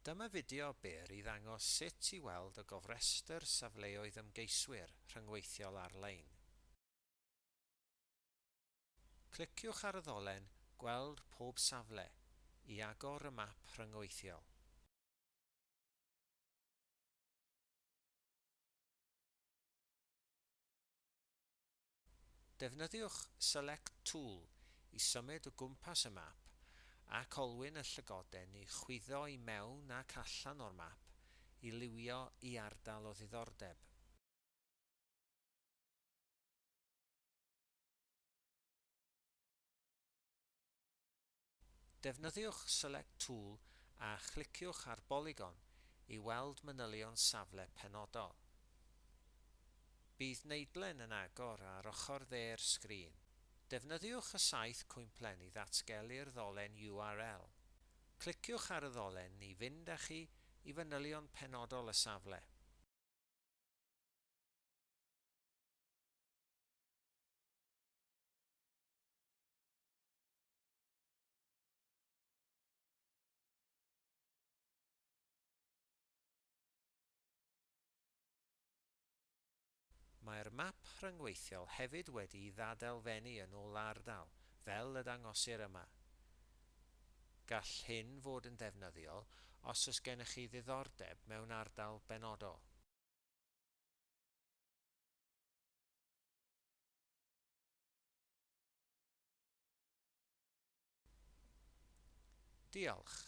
Dyma fideo byr i ddangos sut i weld y Gofrestr Safleoedd Ymgeiswyr rhyngweithiol ar-lein. Cliciwch ar y ddolen Gweld pob safle i agor y map rhyngweithiol. Defnyddiwch Select Tool i symud o gwmpas y map ac olwyn y llygoden i chwyddo i mewn ac allan o'r map i liwio i ardal o ddiddordeb. Defnyddiwch Select Tool a chliciwch ar bolygon i weld manylion safle penodol. Bydd neidlen yn agor ar ochr dde'r sgrin. Defnyddiwch y saeth cwymplen i ddatgelu'r ddolen URL. Cliciwch ar y ddolen i fynd â chi i fanylion penodol y safle. Mae'r map rhyngweithiol hefyd wedi'i ddadilfennu yn ôl ardal, fel y dangosir yma. Gall hyn fod yn ddefnyddiol os oes gennych chi ddiddordeb mewn ardal benodol. Diolch.